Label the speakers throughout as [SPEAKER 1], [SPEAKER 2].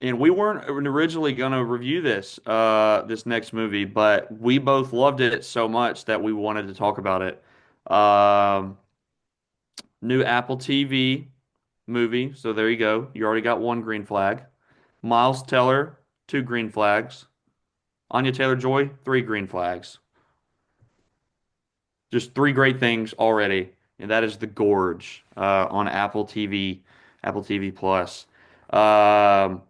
[SPEAKER 1] And we weren't originally gonna review this next movie, but we both loved it so much that we wanted to talk about it. Um, New Apple TV movie. So there you go. You already got one green flag. Miles Teller, two green flags. Anya Taylor-Joy, three green flags. Just three great things already, and that is The Gorge on Apple TV, Apple TV Plus. Um,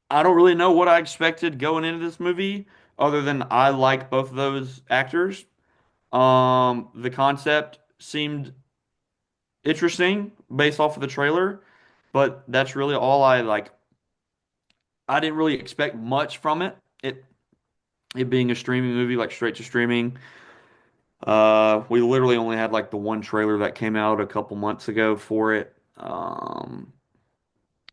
[SPEAKER 1] I don't really know what I expected going into this movie, other than I like both of those actors. The concept seemed interesting based off of the trailer, but that's really all I like. I didn't really expect much from it. It being a streaming movie, like straight to streaming. We literally only had like the one trailer that came out a couple months ago for it.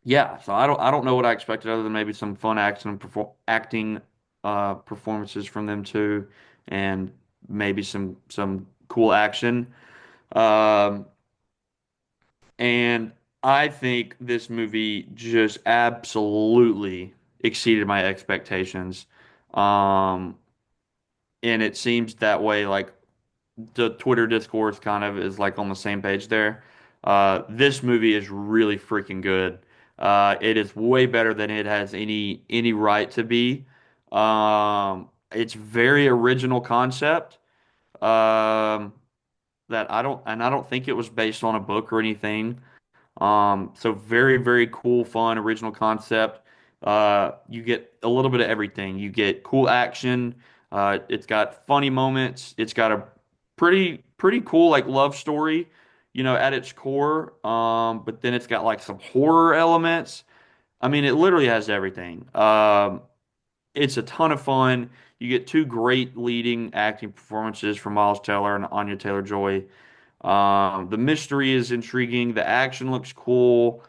[SPEAKER 1] Yeah, so I don't know what I expected other than maybe some fun acting performances from them too, and maybe some cool action. Um, and I think this movie just absolutely exceeded my expectations. Um, and it seems that way like the Twitter discourse kind of is like on the same page there. This movie is really freaking good. It is way better than it has any right to be. It's very original concept. Um, that I don't think it was based on a book or anything. So very, very cool, fun, original concept. You get a little bit of everything. You get cool action. It's got funny moments. It's got a pretty cool like love story, at its core. But then it's got like some horror elements. I mean, it literally has everything. It's a ton of fun. You get two great leading acting performances from Miles Teller and Anya Taylor-Joy. The mystery is intriguing. The action looks cool.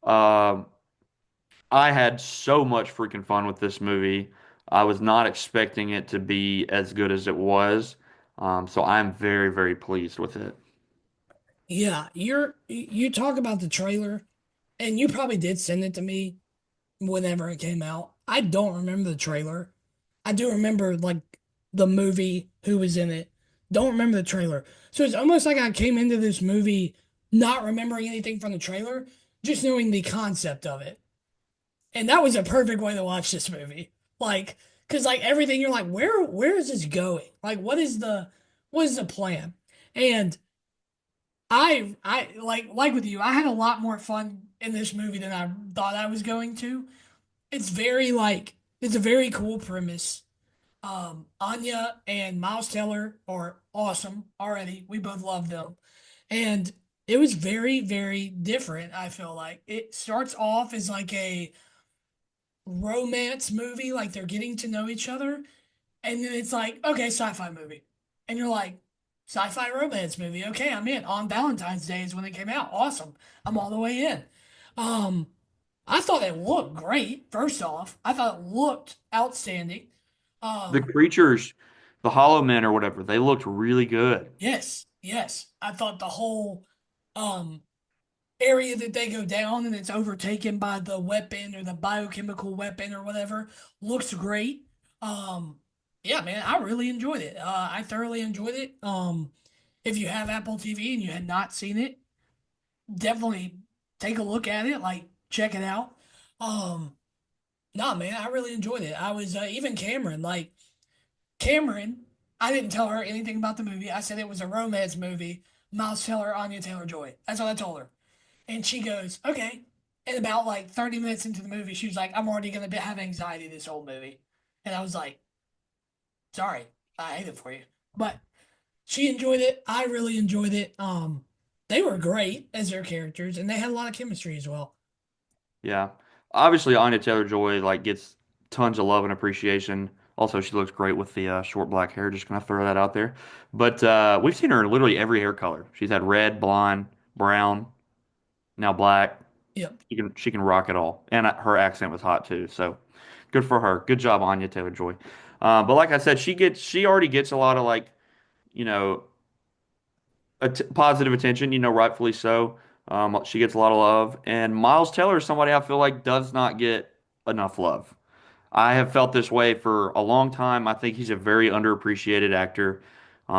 [SPEAKER 1] Um, I had so much freaking fun with this movie. I was not expecting it to be as good as it was. So I'm very, very pleased with it.
[SPEAKER 2] Yeah, you talk about the trailer, and you probably did send it to me whenever it came out. I don't remember the trailer. I do remember like the movie, who was in it. Don't remember the trailer. So it's almost like I came into this movie not remembering anything from the trailer, just knowing the concept of it. And that was a perfect way to watch this movie. Like, because like everything, you're like, where is this going? Like, what is the plan? And I like with you, I had a lot more fun in this movie than I thought I was going to. It's a very cool premise. Anya and Miles Teller are awesome already. We both love them. And it was very, very different, I feel like. It starts off as like a romance movie, like they're getting to know each other. And then it's like, okay, sci-fi movie. And you're like, sci-fi romance movie. Okay, I'm in. On Valentine's Day is when it came out. Awesome. I'm all the way in. Um, I thought it looked great, first off. I thought it looked outstanding.
[SPEAKER 1] The
[SPEAKER 2] Um,
[SPEAKER 1] creatures, the Hollow Men or whatever, they looked really good.
[SPEAKER 2] yes, yes. I thought the whole um area that they go down and it's overtaken by the weapon or the biochemical weapon or whatever looks great. Um, yeah, man, I really enjoyed it. I thoroughly enjoyed it. If you have Apple TV and you had not seen it, definitely take a look at it. Like, check it out. Um, nah, man, I really enjoyed it. I was even Cameron, like Cameron. I didn't tell her anything about the movie. I said it was a romance movie. Miles Teller, Anya Taylor Joy. That's what I told her. And she goes, okay. And about like 30 minutes into the movie, she was like, I'm already going to have anxiety this whole movie. And I was like, sorry, I hate it for you. But she enjoyed it. I really enjoyed it. They were great as their characters, and they had a lot of chemistry as well.
[SPEAKER 1] Yeah. Obviously, Anya Taylor-Joy like gets tons of love and appreciation. Also, she looks great with the short black hair. Just gonna throw that out there. But we've seen her in literally every hair color. She's had red, blonde, brown, now black.
[SPEAKER 2] Yep.
[SPEAKER 1] She can rock it all, and her accent was hot too. So good for her. Good job, Anya Taylor-Joy. But like I said, she already gets a lot of like you know positive attention. Rightfully so. She gets a lot of love, and Miles Teller is somebody I feel like does not get enough love. I have felt this way for a long time. I think he's a very underappreciated actor.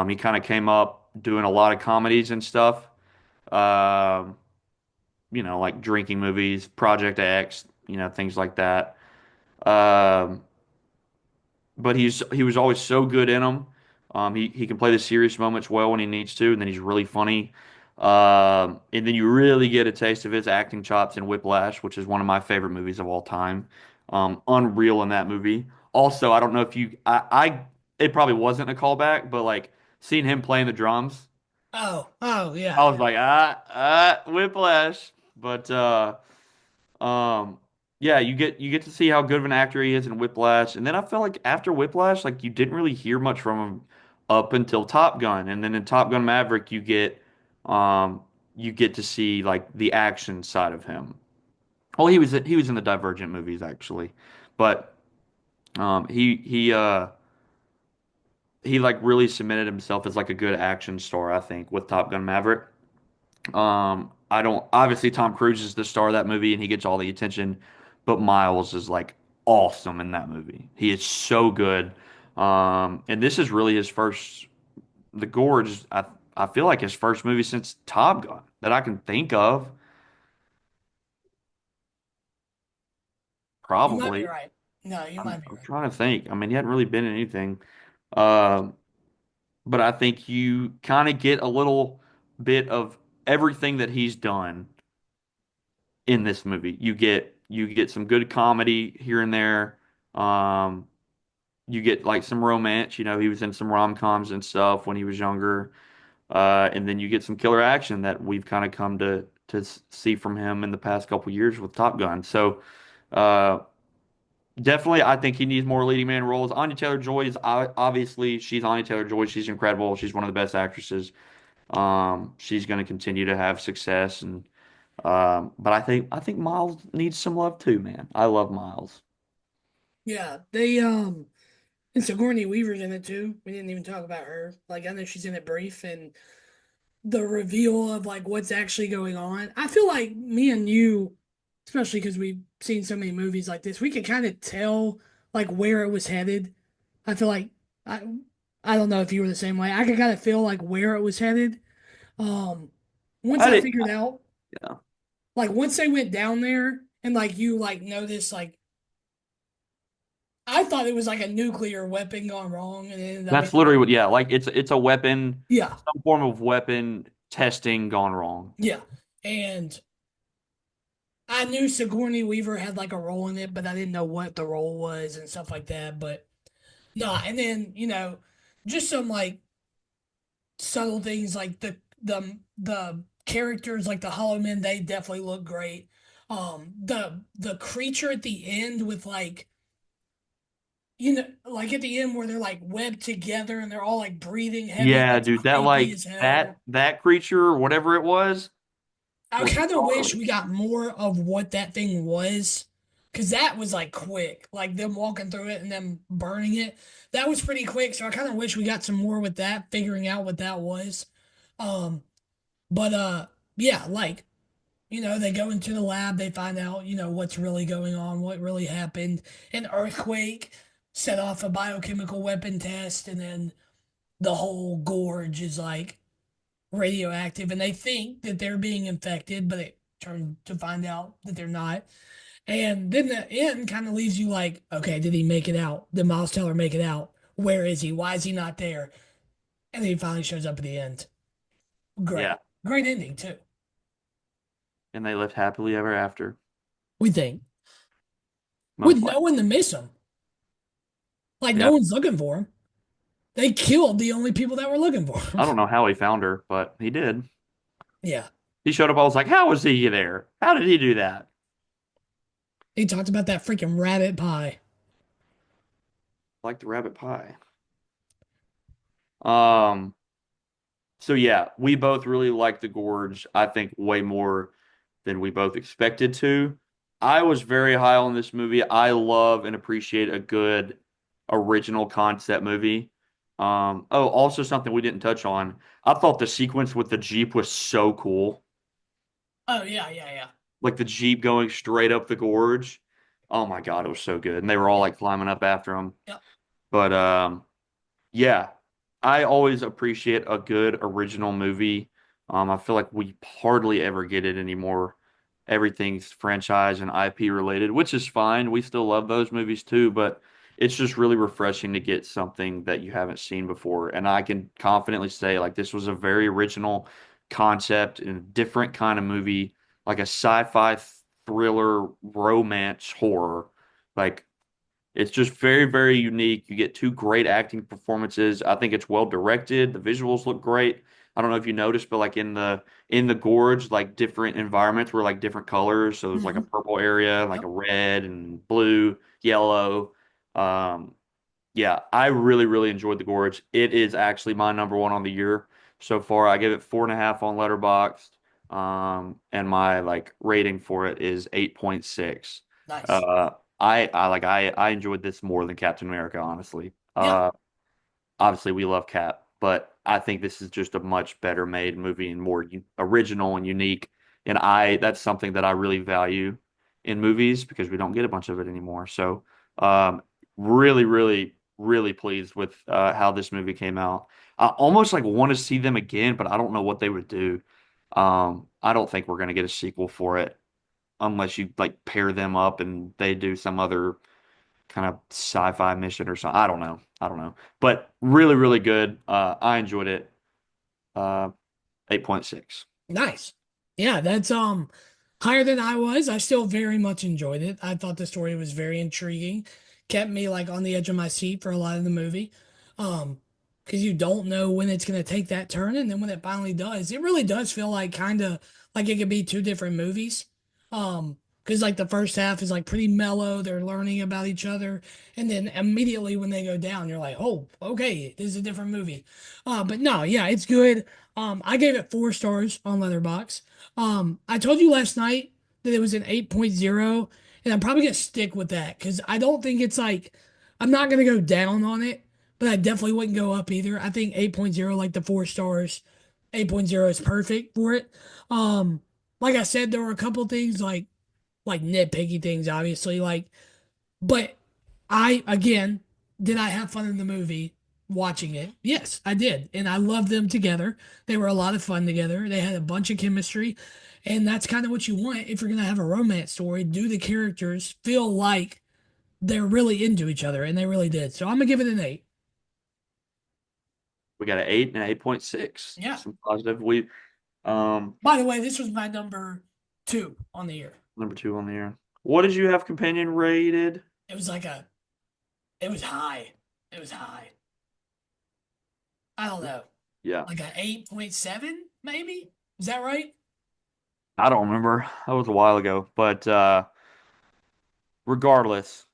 [SPEAKER 1] He kind of came up doing a lot of comedies and stuff. Um, like drinking movies, Project X, things like that. Um, but he was always so good in them. He can play the serious moments well when he needs to, and then he's really funny. And then you really get a taste of his acting chops in Whiplash, which is one of my favorite movies of all time. Unreal in that movie. Also, I don't know if it probably wasn't a callback, but like seeing him playing the drums,
[SPEAKER 2] Oh, yeah,
[SPEAKER 1] I was
[SPEAKER 2] yeah.
[SPEAKER 1] like, Whiplash. But um, yeah, you get to see how good of an actor he is in Whiplash, and then I felt like after Whiplash, like you didn't really hear much from him up until Top Gun, and then in Top Gun Maverick, um you get to see like the action side of him. Oh, he was in the Divergent movies actually, but he like really cemented himself as like a good action star, I think, with Top Gun Maverick. I don't obviously Tom Cruise is the star of that movie and he gets all the attention, but Miles is like awesome in that movie. He is so good. And this is really his first The Gorge, I feel like his first movie since Top Gun that I can think of,
[SPEAKER 2] You might be
[SPEAKER 1] probably.
[SPEAKER 2] right. No, you
[SPEAKER 1] I'm,
[SPEAKER 2] might be
[SPEAKER 1] I'm
[SPEAKER 2] right.
[SPEAKER 1] trying to think. I mean, he hadn't really been in anything. Um, but I think you kind of get a little bit of everything that he's done in this movie. You get some good comedy here and there. Um, you get like some romance. He was in some rom-coms and stuff when he was younger. And then you get some killer action that we've kind of come to see from him in the past couple years with Top Gun. So uh, definitely, I think he needs more leading man roles. Anya Taylor-Joy is obviously she's Anya Taylor-Joy. She's incredible. She's one of the best actresses. She's going to continue to have success and but I think Miles needs some love too, man. I love Miles.
[SPEAKER 2] Yeah, and Sigourney Weaver's in it too. We didn't even talk about her. Like, I know she's in it brief, and the reveal of like what's actually going on. I feel like me and you, especially because we've seen so many movies like this, we could kind of tell like where it was headed. I feel like I I don't know if you were the same way. I could kind of feel like where it was headed. Um, once
[SPEAKER 1] I
[SPEAKER 2] I
[SPEAKER 1] did.
[SPEAKER 2] figured out,
[SPEAKER 1] Yeah.
[SPEAKER 2] like once they went down there and like you like noticed like I thought it was like a nuclear weapon gone wrong and it ended up being
[SPEAKER 1] That's literally
[SPEAKER 2] like
[SPEAKER 1] what. Yeah, like it's a weapon,
[SPEAKER 2] yeah,
[SPEAKER 1] some form of weapon testing gone wrong.
[SPEAKER 2] yeah. And I knew Sigourney Weaver had like a role in it, but I didn't know what the role was and stuff like that. But no, and then just some like subtle things like the characters like the Hollow Men, they definitely look great. The creature at the end with like like at the end where they're like webbed together and they're all like breathing heavy.
[SPEAKER 1] Yeah,
[SPEAKER 2] That's
[SPEAKER 1] dude, that
[SPEAKER 2] creepy
[SPEAKER 1] like
[SPEAKER 2] as
[SPEAKER 1] that
[SPEAKER 2] hell.
[SPEAKER 1] that creature or whatever it
[SPEAKER 2] I
[SPEAKER 1] was
[SPEAKER 2] kind of wish
[SPEAKER 1] gnarly.
[SPEAKER 2] we got more of what that thing was, because that was like quick, like them walking through it and them burning it. That was pretty quick. So I kind of wish we got some more with that, figuring out what that was. Um, but yeah, like they go into the lab, they find out what's really going on, what really happened. An earthquake set off a biochemical weapon test, and then the whole gorge is like radioactive and they think that they're being infected, but it turned to find out that they're not. And then the end kind of leaves you like, okay, did he make it out? Did Miles Teller make it out? Where is he? Why is he not there? And then he finally shows up at the end.
[SPEAKER 1] Yeah,
[SPEAKER 2] Great. Great ending, too.
[SPEAKER 1] and they lived happily ever after,
[SPEAKER 2] We think. With
[SPEAKER 1] most
[SPEAKER 2] no
[SPEAKER 1] likely.
[SPEAKER 2] one to miss him. Like, no
[SPEAKER 1] Yeah,
[SPEAKER 2] one's looking for him. They killed the only people that were looking for him.
[SPEAKER 1] I don't know how he found her, but he did.
[SPEAKER 2] Yeah.
[SPEAKER 1] He showed up. I was like, how was he there? How did he do that?
[SPEAKER 2] He talked about that freaking rabbit pie.
[SPEAKER 1] Like the rabbit pie. Um, So yeah, we both really like the Gorge. I think way more than we both expected to. I was very high on this movie. I love and appreciate a good original concept movie. Also something we didn't touch on. I thought the sequence with the Jeep was so cool.
[SPEAKER 2] Oh yeah, yeah, yeah,
[SPEAKER 1] Like the Jeep going straight up the gorge. Oh my God, it was so good. And they were all
[SPEAKER 2] yeah,
[SPEAKER 1] like climbing up after him.
[SPEAKER 2] yeah.
[SPEAKER 1] But yeah, I always appreciate a good original movie. I feel like we hardly ever get it anymore. Everything's franchise and IP related, which is fine. We still love those movies too, but it's just really refreshing to get something that you haven't seen before. And I can confidently say, like, this was a very original concept and a different kind of movie, like a sci-fi thriller romance horror. Like, it's just very, very unique. You get two great acting performances. I think it's well directed. The visuals look great. I don't know if you noticed, but like in the gorge, like different environments were like different colors. So there's like a
[SPEAKER 2] Hmm.
[SPEAKER 1] purple area, like a
[SPEAKER 2] Yep.
[SPEAKER 1] red and blue, yellow. Um, yeah, I really, really enjoyed the gorge. It is actually my number one on the year so far. I give it 4.5 on Letterboxd. And my like rating for it is 8.6.
[SPEAKER 2] Nice.
[SPEAKER 1] Uh, I enjoyed this more than Captain America, honestly.
[SPEAKER 2] Yeah.
[SPEAKER 1] Obviously we love Cap, but I think this is just a much better made movie and more original and unique. And that's something that I really value in movies because we don't get a bunch of it anymore. So, really, really, really pleased with how this movie came out. I almost like want to see them again, but I don't know what they would do. I don't think we're gonna get a sequel for it unless you like pair them up and they do some other kind of sci-fi mission or something. I don't know. I don't know. But really, really good. I enjoyed it. Uh, 8.6.
[SPEAKER 2] Nice. Yeah, that's higher than I was. I still very much enjoyed it. I thought the story was very intriguing. Kept me like on the edge of my seat for a lot of the movie. Um, because you don't know when it's gonna take that turn, and then when it finally does, it really does feel like kind of like it could be two different movies. Because like the first half is like pretty mellow, they're learning about each other, and then immediately when they go down, you're like, oh, okay, this is a different movie. But no, yeah, it's good. I gave it 4 stars on Letterboxd. I told you last night that it was an 8.0, and I'm probably gonna stick with that because I don't think it's like I'm not gonna go down on it, but I definitely wouldn't go up either. I think 8.0, like the 4 stars, 8.0 is perfect for it. Um, like I said, there were a couple things like nitpicky things, obviously, but again, did I have fun in the movie watching it? Yes, I did. And I loved them together. They were a lot of fun together. They had a bunch of chemistry. And that's kind of what you want if you're going to have a romance story. Do the characters feel like they're really into each other? And they really did. So I'm going to give it an 8.
[SPEAKER 1] We got an 8 and an 8.6.
[SPEAKER 2] Yeah.
[SPEAKER 1] Some positive. Um,
[SPEAKER 2] By the way, this was my number 2 on the year.
[SPEAKER 1] number two on the air. What did you have companion rated?
[SPEAKER 2] It was like it was high. It was high. I don't know.
[SPEAKER 1] Yeah,
[SPEAKER 2] Like a 8.7, maybe? Is that right?
[SPEAKER 1] I don't remember. That was a while ago. But regardless,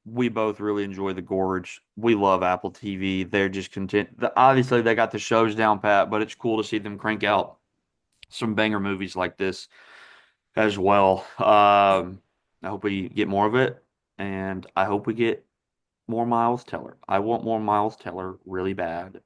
[SPEAKER 1] we both really enjoy the Gorge. We love Apple TV. They're just content. Obviously, they got the shows down pat, but it's cool to see them crank out some banger movies like this as well. I hope we get more of it, and I hope we get more Miles Teller. I want more Miles Teller really bad.